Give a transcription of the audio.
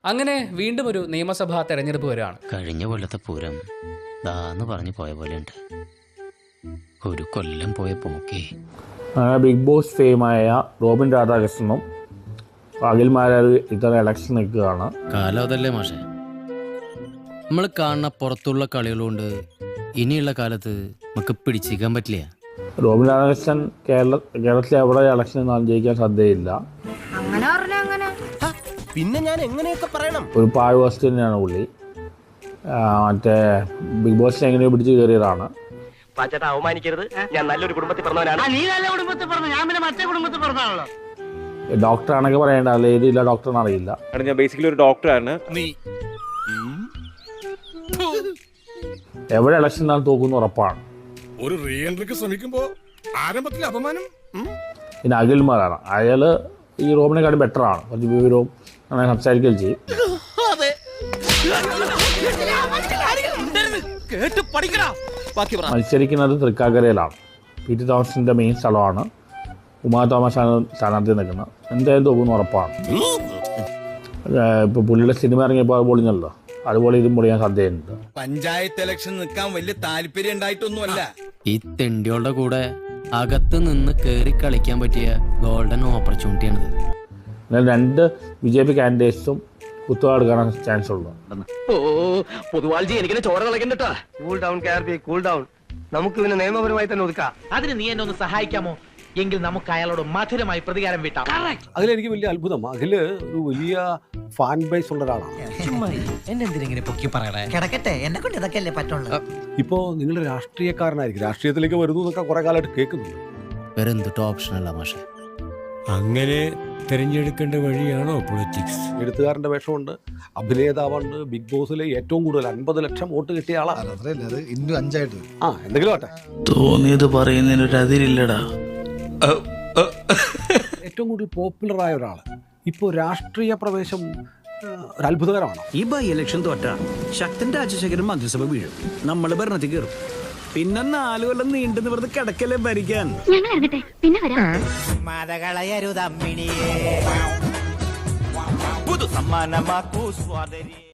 അങ്ങനെ വീണ്ടും ഒരു നിയമസഭാ തെരഞ്ഞെടുപ്പ് വരികയാണ്. കഴിഞ്ഞ കൊല്ലത്തെ പൂരം ദാന്ന് പറഞ്ഞു പോയ പോലെയുണ്ട്. ഒരു കൊല്ലം പോയ പോക്കേ. ബിഗ് ബോസ് ഫെയിമായ റോബിൻ രാധാകൃഷ്ണനും അഖിൽമാരാരും ഇത്തരം ഇലക്ഷൻ നിൽക്കുകയാണ്. കാലം അതല്ലേ മാഷെ. നമ്മൾ കാണുന്ന പുറത്തുള്ള കളികളുകൊണ്ട് ഇനിയുള്ള കാലത്ത് നമുക്ക് പിടിച്ചിരിക്കാൻ പറ്റില്ല. റോബിൻ രാധാകൃഷ്ണൻ കേരളത്തിലെ എവിടെ ഇലക്ഷൻ ജയിക്കാൻ സാധ്യതയില്ല. പിന്നെ ഞാൻ എങ്ങനെയൊക്കെ പറയണം. ഒരു പാഴ്വാസ്റ്റ് തന്നെയാണ് പുള്ളി. മറ്റേ ബിഗ് ബോസിനെ എങ്ങനെയോ പിടിച്ച് കയറിയതാണ്. അവമാനിക്കരുത്, ഞാൻ നല്ലൊരു കുടുംബത്തിൽ പറഞ്ഞവനാണ്. ഡോക്ടറാണൊക്കെ പറയേണ്ട, അല്ല ഏതില്ല ഡോക്ടറിന് അറിയില്ല. ഞാൻ ബേസിക്കലി ഒരു ഡോക്ടറാണ്. എവിടെ ഇലക്ഷൻ നാൾ തോക്കുന്നു ഉറപ്പാണ്. ഒരു റീ എൻട്രിക്ക് ശ്രമിക്കുമ്പോ ആരംഭത്തിൽ അപമാനം. പിന്നെ അഖിൽമാരാണ്, അയാൾ ഈ റോബിനെക്കാളും ബെറ്ററാണ്. കുറച്ച് വിവരവും അങ്ങനെ സംസാരിക്കുകയും ചെയ്യും. മത്സരിക്കുന്നത് തൃക്കാക്കരയിലാണ്. പി ടി തോമസിന്റെ മെയിൻ സ്ഥലമാണ്. ഉമാ തോമസാണ് സ്ഥാനാർത്ഥി നിൽക്കുന്നത്. എന്തായാലും തോന്നുന്നു ഉറപ്പാണ്. ഇപ്പോൾ പുള്ളിയുടെ സിനിമ ഇറങ്ങിയപ്പോൾ പൊളിഞ്ഞല്ലോ, അതുപോലെ ഇതും പൊളിയാൻ സാധ്യതയുണ്ട്. പഞ്ചായത്ത് ഇലക്ഷൻ നിൽക്കാൻ വലിയ താല്പര്യം ഉണ്ടായിട്ടൊന്നുമല്ല. ഈ തെണ്ടികളുടെ കൂടെ അകത്ത് നിന്ന് കയറി കളിക്കാൻ പറ്റിയ ഗോൾഡൻ ഓപ്പർച്യൂണിറ്റിയാണിത്. എന്നാൽ രണ്ട് BJP കാൻഡിഡേറ്റ്സും കുത്തുകാട് കാണാൻ ചാൻസ് ഉള്ളു. പൊതുവാൾജി എനിക്കിനെ ചോര കളക്കണ്ടട്ടാ. Cool down KRP, cool down. നമുക്ക് പിന്നെ നിയമപരമായി തന്നെ ഒതുക്കാം. അതിന് നീ എന്നെ ഒന്ന് സഹായിക്കാമോ? എങ്കിൽ നമുക്ക് അയാളോട് മധുരമായി പ്രതികാരം വീട്ടാം. അതിലെനിക്ക് വലിയ അത്ഭുതം. അതില് ഒരു വലിയ ഫാൻ ബേസ് ഉള്ള ഒരാളാണ്. ഇപ്പോ നിങ്ങൾ രാഷ്ട്രീയക്കാരനായിരിക്കും, രാഷ്ട്രീയത്തിലേക്ക് വരുന്നു എന്നൊക്കെ കുറെ കാലമായിട്ട് കേൾക്കുന്നുണ്ട്. വേറെ എന്തിട്ട് ഓപ്ഷനല്ല മാഷെ. അങ്ങനെ തിരഞ്ഞെടുക്കേണ്ട വഴിയാണോ പൊളിറ്റിക്സ്? എഴുത്തുകാരന്റെ വേഷമുണ്ട്, അഭിനേതാവുണ്ട്. ബിഗ് ബോസിൽ ഏറ്റവും കൂടുതൽ 50 ലക്ഷം വോട്ട് കിട്ടിയ ആളാണ്. എന്തെങ്കിലും ആട്ടെ, തോന്നിയത് പറയുന്നതിനൊരു അതിരില്ലടാ. ഏറ്റവും കൂടുതൽ പോപ്പുലർ ആയ ഒരാള്. ഇപ്പോ രാഷ്ട്രീയ പ്രവേശം ഒരു അത്ഭുതകരമാണ്. ഈ ബൈ ഇലക്ഷൻ തോറ്റ ശക്തൻ രാജശേഖരൻ മന്ത്രിസഭ വീഴും, നമ്മൾ ഭരണത്തിൽ കയറും. പിന്നെ 4 കൊല്ലം നീണ്ടു നിവർന്ന് കിടക്കല്ലേ ഭരിക്കാൻ. പുതു സമ്മാനമാക്കൂ സ്വാതന്ത്ര്യം.